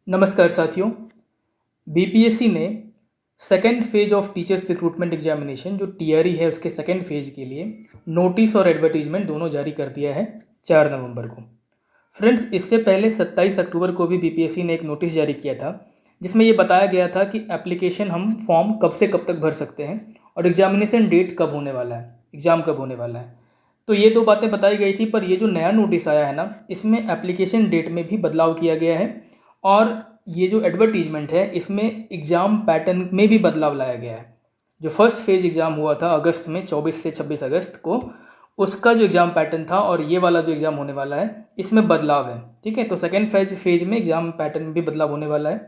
नमस्कार साथियों। बीपीएससी ने second phase of teachers recruitment examination जो टीआरई है उसके सेकेंड फेज के लिए नोटिस और एडवर्टीजमेंट दोनों जारी कर दिया है 4 नवंबर को। फ्रेंड्स, इससे पहले 27 अक्टूबर को भी बीपीएससी ने एक नोटिस जारी किया था जिसमें ये बताया गया था कि एप्लीकेशन हम फॉर्म कब से कब तक भर सकते हैं और एग्जामिनेशन डेट कब होने वाला है, एग्ज़ाम कब होने वाला है। तो ये दो बातें बताई गई थी, पर ये जो नया नोटिस आया है ना, इसमें एप्लीकेशन डेट में भी बदलाव किया गया है और ये जो एडवर्टीजमेंट है इसमें एग्ज़ाम पैटर्न में भी बदलाव लाया गया है। जो फर्स्ट फेज एग्ज़ाम हुआ था अगस्त में 24 से 26 अगस्त को, उसका जो एग्ज़ाम पैटर्न था और ये वाला जो एग्ज़ाम होने वाला है इसमें बदलाव है। ठीक है, तो सेकेंड फेज में एग्ज़ाम पैटर्न में भी बदलाव होने वाला है।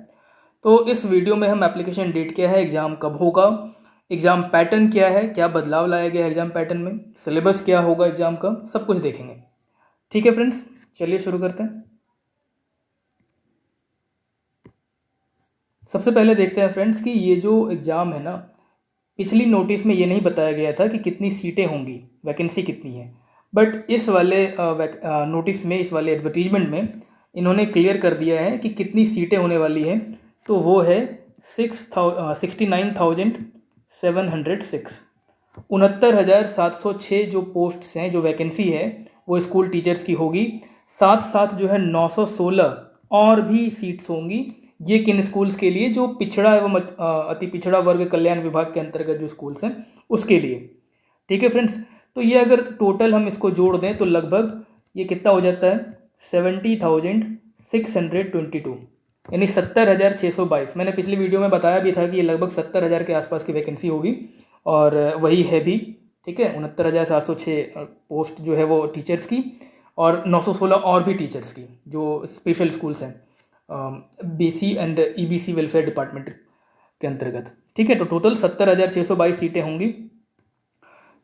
तो इस वीडियो में हम एप्लीकेशन डेट क्या है, एग्ज़ाम कब होगा, एग्ज़ाम पैटर्न क्या है, क्या बदलाव लाया गया है एग्ज़ाम पैटर्न में, सिलेबस क्या होगा एग्ज़ाम का, सब कुछ देखेंगे। ठीक है फ्रेंड्स, चलिए शुरू करते हैं। सबसे पहले देखते हैं फ्रेंड्स कि ये जो एग्ज़ाम है ना, पिछली नोटिस में ये नहीं बताया गया था कि कितनी सीटें होंगी, वैकेंसी कितनी है। बट इस वाले नोटिस में, इस वाले एडवर्टीजमेंट में इन्होंने क्लियर कर दिया है कि कितनी सीटें होने वाली हैं। तो वो है 69,706, 69,706 जो पोस्ट्स हैं, जो वैकेंसी है वो स्कूल टीचर्स की होगी। साथ साथ जो है 916 और भी सीट्स होंगी। ये किन स्कूल्स के लिए? जो पिछड़ा एवं अति पिछड़ा वर्ग कल्याण विभाग के अंतर्गत जो स्कूल्स हैं उसके लिए। ठीक है फ्रेंड्स, तो ये अगर टोटल हम इसको जोड़ दें तो लगभग ये कितना हो जाता है? 70,622, यानी 70,622। मैंने पिछली वीडियो में बताया भी था कि ये लगभग 70,000 के आसपास की वैकेंसी होगी और वही है भी। ठीक है, 69,706 पोस्ट जो है वो टीचर्स की और 916 और भी टीचर्स की जो स्पेशल स्कूल्स हैं BC and EBC welfare department के अंतर्गत। ठीक है, तो टोटल 70,622 सीटें होंगी।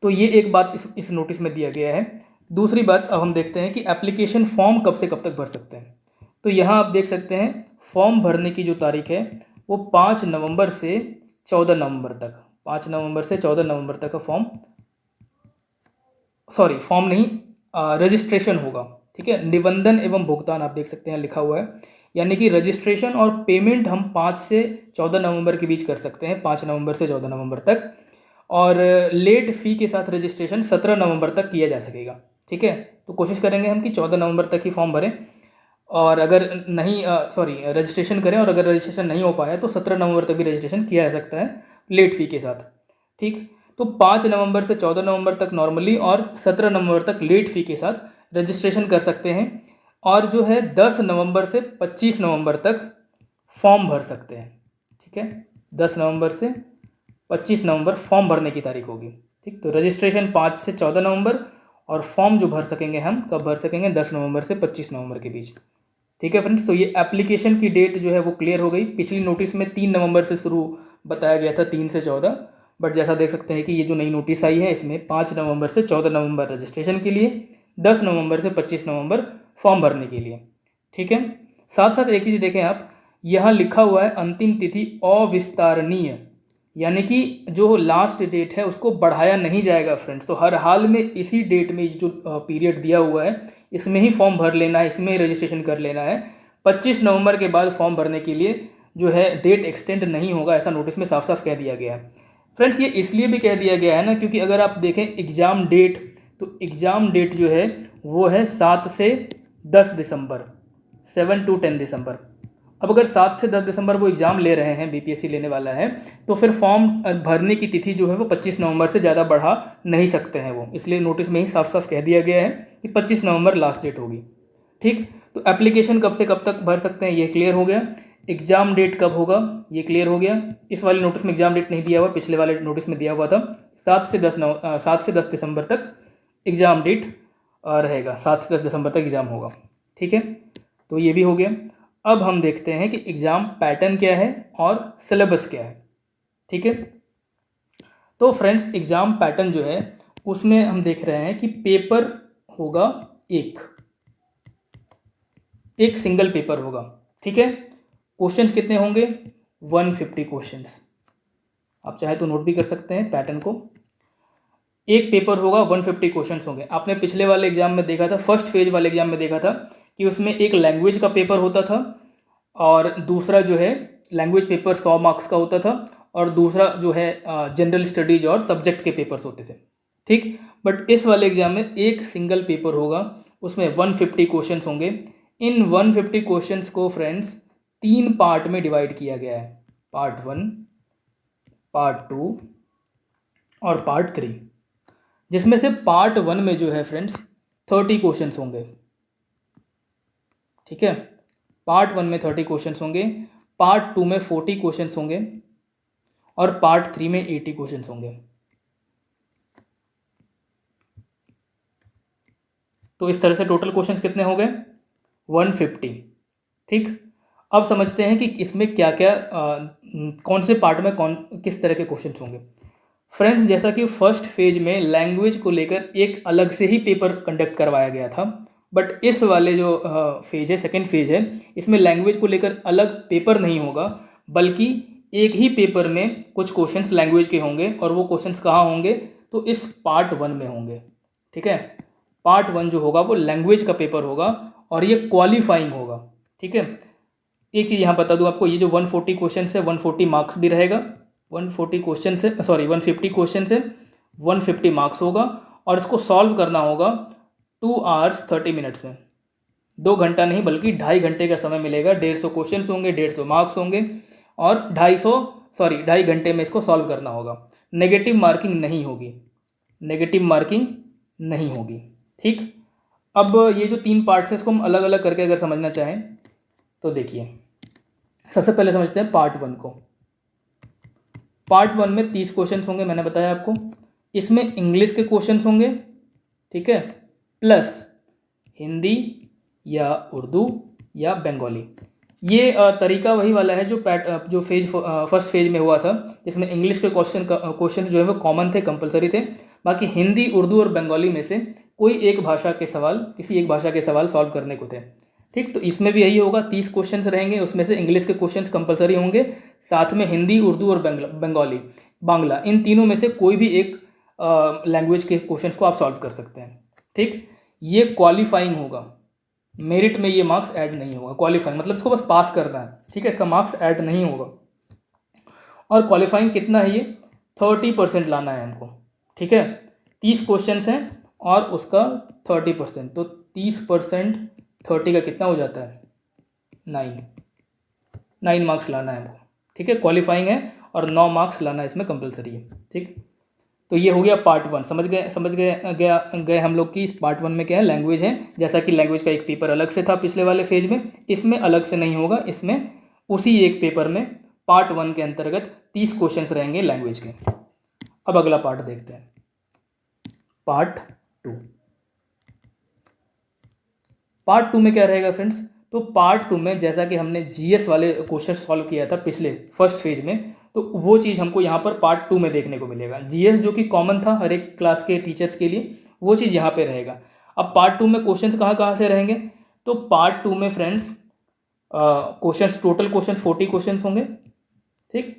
तो ये एक बात इस नोटिस में दिया गया है। दूसरी बात, अब हम देखते हैं कि एप्लीकेशन फॉर्म कब से कब तक भर सकते हैं। तो यहाँ आप देख सकते हैं फॉर्म भरने की जो तारीख है वो 5 नवंबर से 14 नवंबर तक, 5 नवंबर से 14 नवंबर तक का फॉर्म नहीं, रजिस्ट्रेशन होगा। ठीक है, निबंधन एवं भुगतान आप देख सकते हैं लिखा हुआ है, यानी कि रजिस्ट्रेशन और पेमेंट हम 5 से 14 नवंबर के बीच कर सकते हैं, 5 नवंबर से 14 नवंबर तक। और लेट फ़ी के साथ रजिस्ट्रेशन 17 नवंबर तक किया जा सकेगा। ठीक है, तो कोशिश करेंगे हम कि 14 नवंबर तक ही फॉर्म भरें, और अगर नहीं रजिस्ट्रेशन करें, और अगर रजिस्ट्रेशन नहीं हो पाया तो 17 नवंबर तक भी रजिस्ट्रेशन किया जा सकता है लेट फ़ी के साथ। ठीक, तो 5 नवंबर से 14 नवंबर तक नॉर्मली और 17 नवंबर तक लेट फ़ी के साथ रजिस्ट्रेशन कर सकते हैं। और जो है 10 नवंबर से 25 नवंबर तक फॉर्म भर सकते हैं। ठीक है, 10 नवंबर से 25 नवंबर फॉर्म भरने की तारीख होगी। ठीक, तो रजिस्ट्रेशन 5 से 14 नवंबर और फॉर्म जो भर सकेंगे हम कब भर सकेंगे? 10 नवंबर से 25 नवंबर के बीच। ठीक है फ्रेंड्स, तो ये एप्लीकेशन की डेट जो है वो क्लियर हो गई। पिछली नोटिस में 3 नवंबर से शुरू बताया गया था, 3 से 14, बट जैसा देख सकते हैं कि ये जो नई नोटिस आई है इसमें 5 नवंबर से 14 नवंबर रजिस्ट्रेशन के लिए, 10 नवंबर से 25 नवंबर फॉर्म भरने के लिए। ठीक है, साथ साथ एक चीज़ देखें आप, यहाँ लिखा हुआ है अंतिम तिथि अविस्तारणीय, यानी कि जो लास्ट डेट है उसको बढ़ाया नहीं जाएगा फ्रेंड्स। तो हर हाल में इसी डेट में जो पीरियड दिया हुआ है इसमें ही फॉर्म भर लेना है, इसमें ही रजिस्ट्रेशन कर लेना है। 25 नवंबर के बाद फॉर्म भरने के लिए जो है डेट एक्सटेंड नहीं होगा, ऐसा नोटिस में साफ साफ कह दिया गया है। फ्रेंड्स, ये इसलिए भी कह दिया गया है ना, क्योंकि अगर आप देखें एग्ज़ाम डेट, तो एग्ज़ाम डेट जो है वो है 7 से 10 दिसंबर, 7 to 10 दिसंबर। अब अगर 7 से 10 दिसंबर वो एग्ज़ाम ले रहे हैं, बीपीएससी लेने वाला है, तो फिर फॉर्म भरने की तिथि जो है वो 25 नवंबर से ज़्यादा बढ़ा नहीं सकते हैं वो, इसलिए नोटिस में ही साफ साफ कह दिया गया है कि 25 नवंबर लास्ट डेट होगी। ठीक, तो एप्लीकेशन कब से कब तक भर सकते हैं ये क्लियर हो गया। एग्ज़ाम डेट कब होगा ये क्लियर हो गया। इस वाले नोटिस में एग्ज़ाम डेट नहीं दिया हुआ, पिछले वाले नोटिस में दिया हुआ था 7 से 10 दिसंबर तक एग्ज़ाम डेट रहेगा, 7 से 10 दिसंबर तक एग्ज़ाम होगा। ठीक है, तो ये भी हो गया। अब हम देखते हैं कि एग्ज़ाम पैटर्न क्या है और सिलेबस क्या है। ठीक है, तो फ्रेंड्स एग्ज़ाम पैटर्न जो है उसमें हम देख रहे हैं कि पेपर होगा एक सिंगल पेपर होगा। ठीक है, क्वेश्चंस कितने होंगे? 150 क्वेश्चंस। आप चाहे तो नोट भी कर सकते हैं पैटर्न को। एक पेपर होगा, 150 क्वेश्चंस होंगे। आपने पिछले वाले एग्जाम में देखा था, फर्स्ट फेज वाले एग्जाम में देखा था कि उसमें एक लैंग्वेज का पेपर होता था और दूसरा जो है लैंग्वेज पेपर 100 मार्क्स का होता था, और दूसरा जो है जनरल स्टडीज और सब्जेक्ट के पेपर्स होते थे। ठीक, बट इस वाले एग्जाम में एक सिंगल पेपर होगा, उसमें 150 क्वेश्चंस होंगे। इन 150 क्वेश्चंस को फ्रेंड्स 3 पार्ट में डिवाइड किया गया है, पार्ट 1, पार्ट 2 और पार्ट 3, जिसमें से पार्ट 1 में जो है फ्रेंड्स 30 क्वेश्चंस होंगे। ठीक है, पार्ट 1 में 30 क्वेश्चंस होंगे, पार्ट 2 में 40 क्वेश्चंस होंगे और पार्ट 3 में 80 क्वेश्चंस होंगे। तो इस तरह से टोटल क्वेश्चंस कितने हो गए, 150। ठीक, अब समझते हैं कि इसमें क्या क्या कौन से पार्ट में कौन किस तरह के क्वेश्चंस होंगे। फ्रेंड्स, जैसा कि फर्स्ट फेज में लैंग्वेज को लेकर एक अलग से ही पेपर कंडक्ट करवाया गया था, बट इस वाले जो फेज है, सेकेंड फेज है, इसमें लैंग्वेज को लेकर अलग पेपर नहीं होगा, बल्कि एक ही पेपर में कुछ क्वेश्चंस लैंग्वेज के होंगे, और वो क्वेश्चंस कहाँ होंगे, तो इस पार्ट 1 में होंगे। ठीक है, पार्ट 1 जो होगा वो लैंग्वेज का पेपर होगा और ये क्वालिफाइंग होगा। ठीक है, एक चीज़ यहाँ बता दूँ आपको, ये जो 140 क्वेश्चन है 140 मार्क्स भी रहेगा, 140 क्वेश्चन से 150 क्वेश्चन से 150 मार्क्स होगा, और इसको सॉल्व करना होगा 2 आवर्स 30 मिनट्स में। 2 घंटा नहीं बल्कि 2.5 घंटे का समय मिलेगा। 150 क्वेश्चन होंगे, 150 मार्क्स होंगे, और 2.5 घंटे में इसको सॉल्व करना होगा। नेगेटिव मार्किंग नहीं होगी, नेगेटिव मार्किंग नहीं होगी। ठीक, अब ये जो 3 पार्ट्स हैं इसको हम अलग अलग करके अगर समझना चाहें तो देखिए, सबसे पहले समझते हैं पार्ट 1 को। पार्ट 1 में 30 क्वेश्चन होंगे, मैंने बताया आपको। इसमें इंग्लिश के क्वेश्चन होंगे, ठीक है, प्लस हिंदी या उर्दू या बंगाली। ये तरीका वही वाला है जो जो फर्स्ट फेज में हुआ था, जिसमें इंग्लिश के क्वेश्चन जो है वो कॉमन थे, कंपलसरी थे। बाकी हिंदी, उर्दू और बंगाली में से कोई एक भाषा के सवाल, किसी एक भाषा के सवाल सॉल्व करने को थे। ठीक, तो इसमें भी यही होगा, 30 क्वेश्चंस रहेंगे, उसमें से इंग्लिश के क्वेश्चंस कंपलसरी होंगे, साथ में हिंदी, उर्दू और बंगाली, बांग्ला, इन तीनों में से कोई भी एक लैंग्वेज के क्वेश्चंस को आप सॉल्व कर सकते हैं। ठीक, ये क्वालिफाइंग होगा, मेरिट में ये मार्क्स ऐड नहीं होगा। क्वालिफाइंग मतलब इसको बस पास करना है, ठीक है, इसका मार्क्स ऐड नहीं होगा। और क्वालिफाइंग कितना है, ये 30% लाना है हमको। ठीक है, 30 क्वेश्चन हैं और उसका 30%, तो 30% 30 का कितना हो जाता है, 9 मार्क्स लाना है हमको। ठीक है, क्वालिफाइंग है और 9 मार्क्स लाना इसमें कंपलसरी है। ठीक, तो ये हो गया पार्ट 1। समझ गए हम लोग कि इस पार्ट 1 में क्या है, लैंग्वेज है। जैसा कि लैंग्वेज का एक पेपर अलग से था पिछले वाले फेज में, इसमें अलग से नहीं होगा, इसमें उसी एक पेपर में पार्ट 1 के अंतर्गत 30 क्वेश्चंस रहेंगे लैंग्वेज के। अब अगला पार्ट देखते हैं, पार्ट 2। पार्ट 2 में क्या रहेगा फ्रेंड्स, तो पार्ट 2 में जैसा कि हमने जीएस वाले क्वेश्चन सॉल्व किया था पिछले फर्स्ट फेज में, तो वो चीज़ हमको यहाँ पर पार्ट 2 में देखने को मिलेगा। जीएस जो कि कॉमन था हर एक क्लास के टीचर्स के लिए, वो चीज़ यहाँ पे रहेगा। अब पार्ट 2 में क्वेश्चंस कहाँ कहाँ से रहेंगे, तो पार्ट 2 में friends questions, total question 40 question होंगे। ठीक,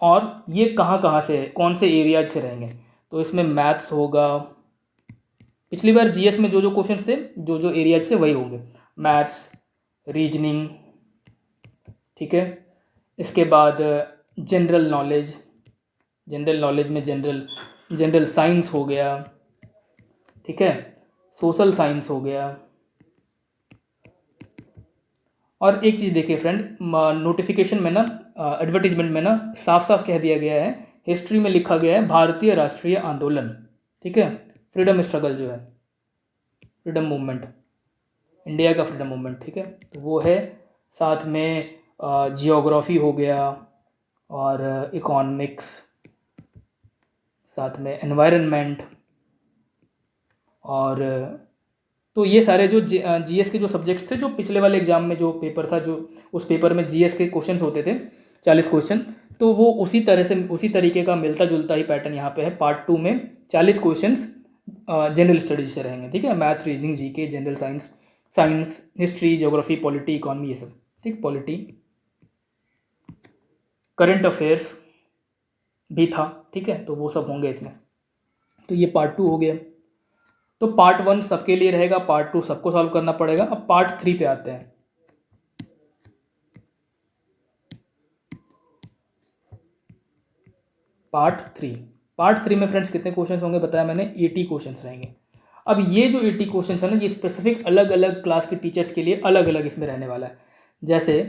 और ये कहाँ कहाँ से है, कौन से एरियाज से रहेंगे, तो इसमें मैथ्स होगा। पिछली बार जीएस में जो जो क्वेश्चंस थे, जो जो एरियाज से, वही होंगे। मैथ्स, रीजनिंग, ठीक है, इसके बाद जनरल नॉलेज, जनरल नॉलेज में जनरल साइंस हो गया, ठीक है, सोशल साइंस हो गया। और एक चीज़ देखिए फ्रेंड, नोटिफिकेशन में ना, एडवर्टीजमेंट में ना साफ साफ कह दिया गया है, हिस्ट्री में लिखा गया है भारतीय राष्ट्रीय आंदोलन, ठीक है, फ्रीडम स्ट्रगल जो है, फ्रीडम मूवमेंट, इंडिया का फ्रीडम मूवमेंट, ठीक है, तो वो है। साथ में जियोग्राफी हो गया और इकोनॉमिक्स, साथ में एनवायरनमेंट, और तो ये सारे जो जीएस के जो सब्जेक्ट्स थे, जो पिछले वाले एग्जाम में जो पेपर था, जो उस पेपर में जीएस के क्वेश्चंस होते थे 40 क्वेश्चन, तो वो उसी तरह से, उसी तरीके का मिलता जुलता ही पैटर्न यहाँ पे है। पार्ट 2 में 40 क्वेश्चंस जनरल स्टडीज से रहेंगे, ठीक है, math, reasoning, GK, general science, history, geography, polity, economy, ये सब, ठीक, पॉलिटी, करंट अफेयर्स भी था, ठीक है, तो वो सब होंगे इसमें। तो ये पार्ट 2 हो गया। तो पार्ट 1 सबके लिए रहेगा, पार्ट 2 सबको सॉल्व करना पड़ेगा। अब पार्ट 3 पे आते हैं। पार्ट थ्री में फ्रेंड्स कितने क्वेश्चन होंगे बताया मैंने, 80 क्वेश्चन रहेंगे। अब ये जो 80 क्वेश्चन है ना, ये स्पेसिफिक अलग अलग क्लास के टीचर्स के लिए अलग अलग इसमें रहने वाला है। जैसे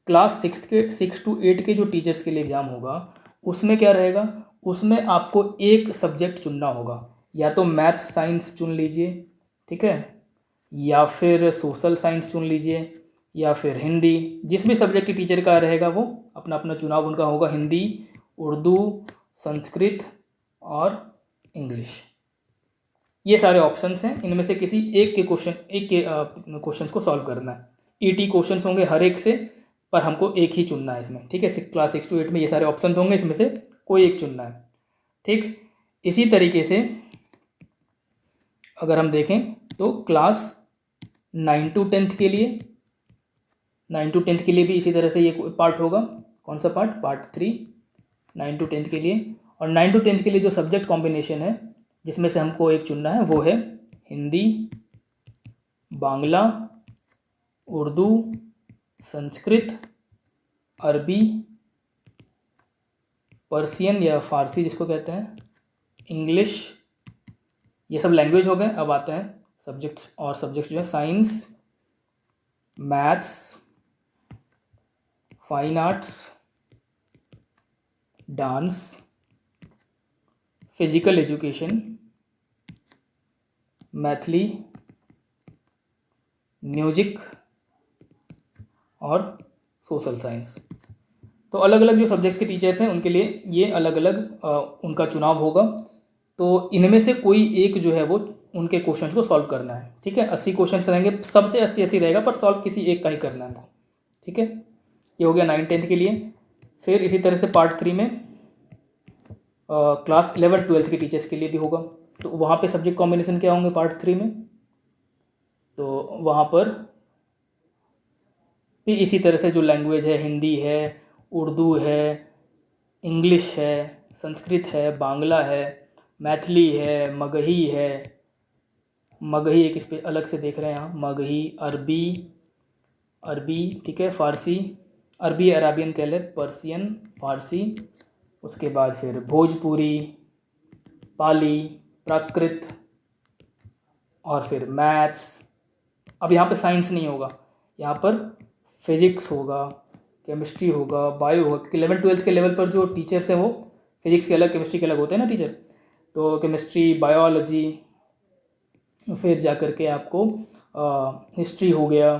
क्लास 6 to 8 के जो टीचर्स के लिए एग्ज़ाम होगा उसमें क्या रहेगा, उसमें आपको एक सब्जेक्ट चुनना होगा, या तो मैथ्स साइंस चुन लीजिए, ठीक है, या फिर सोशल साइंस चुन लीजिए, या फिर हिंदी, जिस भी सब्जेक्ट की टीचर का रहेगा वो अपना अपना चुनाव उनका होगा, हिंदी, उर्दू, संस्कृत और इंग्लिश। ये सारे ऑप्शंस हैं, इनमें से किसी एक के क्वेश्चंस को सॉल्व करना है। 80 क्वेश्चंस होंगे हर एक से, पर हमको एक ही चुनना है इसमें, ठीक है। क्लास 6 to 8 में ये सारे ऑप्शन होंगे, इसमें से कोई एक चुनना है, ठीक। इसी तरीके से अगर हम देखें तो क्लास 9 to 10 के लिए, 9 to 10 के लिए भी इसी तरह से ये पार्ट होगा। कौन सा पार्ट? पार्ट 3 9 to 10 के लिए। और 9 to 10 के लिए जो सब्जेक्ट कॉम्बिनेशन है जिसमें से हमको एक चुनना है वो है हिंदी, बांग्ला, उर्दू, संस्कृत, अरबी, पर्सियन या फारसी जिसको कहते हैं, इंग्लिश। ये सब लैंग्वेज हो गए। अब आते हैं सब्जेक्ट्स, और सब्जेक्ट्स जो है science, maths, fine arts, dance, physical education, Maithili, music और सोशल साइंस। तो अलग अलग जो सब्जेक्ट्स के टीचर्स हैं उनके लिए ये अलग अलग उनका चुनाव होगा। तो इनमें से कोई एक जो है वो उनके क्वेश्चंस को सॉल्व करना है, ठीक है। 80 क्वेश्चंस रहेंगे, सबसे 80 रहेगा, पर सॉल्व किसी एक का ही करना है, ठीक है। ये हो गया 9-10 के लिए। फिर इसी तरह से पार्ट 3 में क्लास 11-12 के टीचर्स के लिए भी होगा। तो वहाँ पे सब्जेक्ट कॉम्बिनेशन क्या होंगे पार्ट 3 में? तो वहाँ पर भी इसी तरह से जो लैंग्वेज है, हिंदी है, उर्दू है, इंग्लिश है, संस्कृत है, बांग्ला है, मैथिली है, मगही है, मगही एक इस पर अलग से देख रहे हैं यहाँ, मगही, अरबी, ठीक है, फ़ारसी, अरबी अराबियन कह ले, पर्सियन, फ़ारसी, उसके बाद फिर भोजपुरी, पाली, प्राकृत, और फिर मैथ्स। अब यहाँ पे साइंस नहीं होगा, यहाँ पर फिजिक्स होगा, केमिस्ट्री होगा, बायो होगा, क्योंकि 11-12 के लेवल पर जो टीचर्स हैं वो फिजिक्स के अलग, केमिस्ट्री के अलग होते हैं ना टीचर। तो केमिस्ट्री, बायोलॉजी, फिर जा कर के आपको हिस्ट्री हो गया।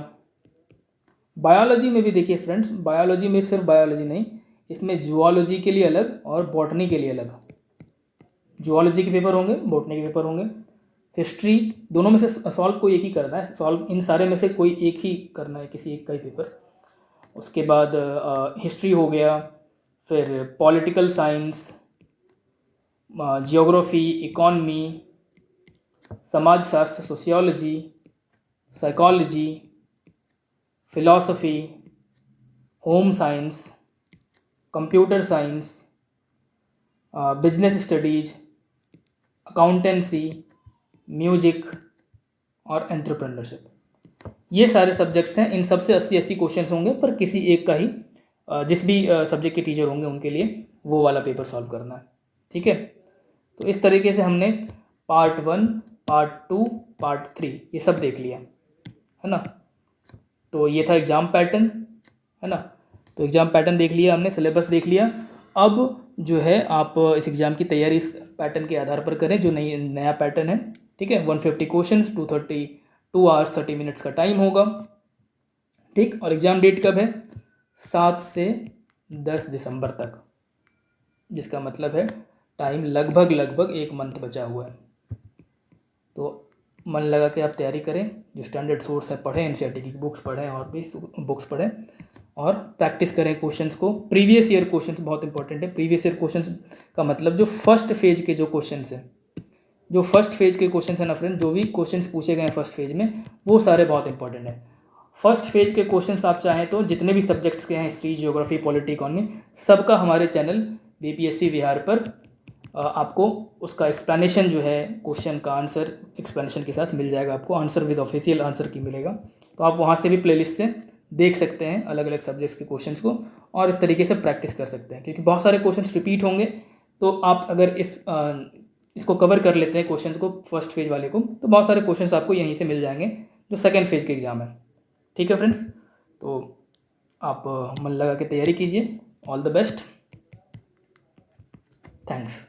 बायोलॉजी में भी देखिए फ्रेंड्स, बायोलॉजी में सिर्फ बायोलॉजी नहीं, इसमें जूलॉजी के लिए अलग और बॉटनी के लिए अलग। जूलॉजी के पेपर होंगे, बॉटनी के पेपर होंगे। हिस्ट्री, दोनों में से सॉल्व कोई एक ही करना है, सॉल्व इन सारे में से कोई एक ही करना है, किसी एक का ही पेपर। उसके बाद हिस्ट्री हो गया, फिर पॉलिटिकल साइंस, जियोग्राफी, इकॉनमी, समाजशास्त्र, sociology, psychology, philosophy, home science, computer science, business studies, accountancy, music और एंटरप्रेन्योरशिप। ये सारे सब्जेक्ट्स हैं। इन सब से 80 क्वेश्चंस होंगे, पर किसी एक का ही जिस भी सब्जेक्ट के टीचर होंगे उनके लिए वो वाला पेपर सॉल्व करना है, ठीक है। तो इस तरीके से हमने पार्ट 1, पार्ट 2, पार्ट 3 ये सब देख लिया है ना। तो ये था एग्ज़ाम पैटर्न, है ना। तो एग्ज़ाम पैटर्न देख लिया हमने, सिलेबस देख लिया। अब जो है आप इस एग्ज़ाम की तैयारी इस पैटर्न के आधार पर करें जो नया पैटर्न है, ठीक है। 150 क्वेश्चन, 2 आवर्स 30 मिनट्स का टाइम होगा, ठीक। और एग्ज़ाम डेट कब है? 7 से 10 दिसंबर तक, जिसका मतलब है टाइम लगभग 1 मंथ बचा हुआ है। तो मन लगा के आप तैयारी करें, जो स्टैंडर्ड सोर्स है पढ़ें, एनसीईआरटी की बुक्स पढ़ें और भी बुक्स पढ़ें, और प्रैक्टिस करें क्वेश्चंस को। प्रीवियस ईयर क्वेश्चंस बहुत इंपॉर्टेंट है। प्रीवियस ईयर क्वेश्चंस का मतलब जो फर्स्ट फेज के जो क्वेश्चंस हैं, जो फर्स्ट फेज के क्वेश्चंस हैं ना फ्रेंड, जो भी क्वेश्चंस पूछे गए हैं फर्स्ट फेज में वो सारे बहुत इंपॉर्टेंट हैं। फर्स्ट फेज के क्वेश्चंस आप चाहें तो जितने भी सब्जेक्ट्स के हैं, हिस्ट्री, जियोग्राफी, पॉलिटी, इकॉनमी, सबका हमारे चैनल बीपीएससी बिहार पर आपको उसका एक्सप्लेनेशन जो है, क्वेश्चन का आंसर एक्सप्लेनेशन के साथ मिल जाएगा। आपको आंसर विद ऑफिशियल आंसर की मिलेगा। तो आप वहाँ से भी प्लेलिस्ट से देख सकते हैं अलग अलग सब्जेक्ट्स के क्वेश्चंस को, और इस तरीके से प्रैक्टिस कर सकते हैं, क्योंकि बहुत सारे क्वेश्चंस रिपीट होंगे। तो आप अगर इसको कवर कर लेते हैं क्वेश्चंस को, फर्स्ट फेज वाले को, तो बहुत सारे क्वेश्चंस आपको यहीं से मिल जाएंगे जो सेकेंड फेज के एग्ज़ाम है। ठीक है फ्रेंड्स, तो आप मन लगा के तैयारी कीजिए। All the best, thanks.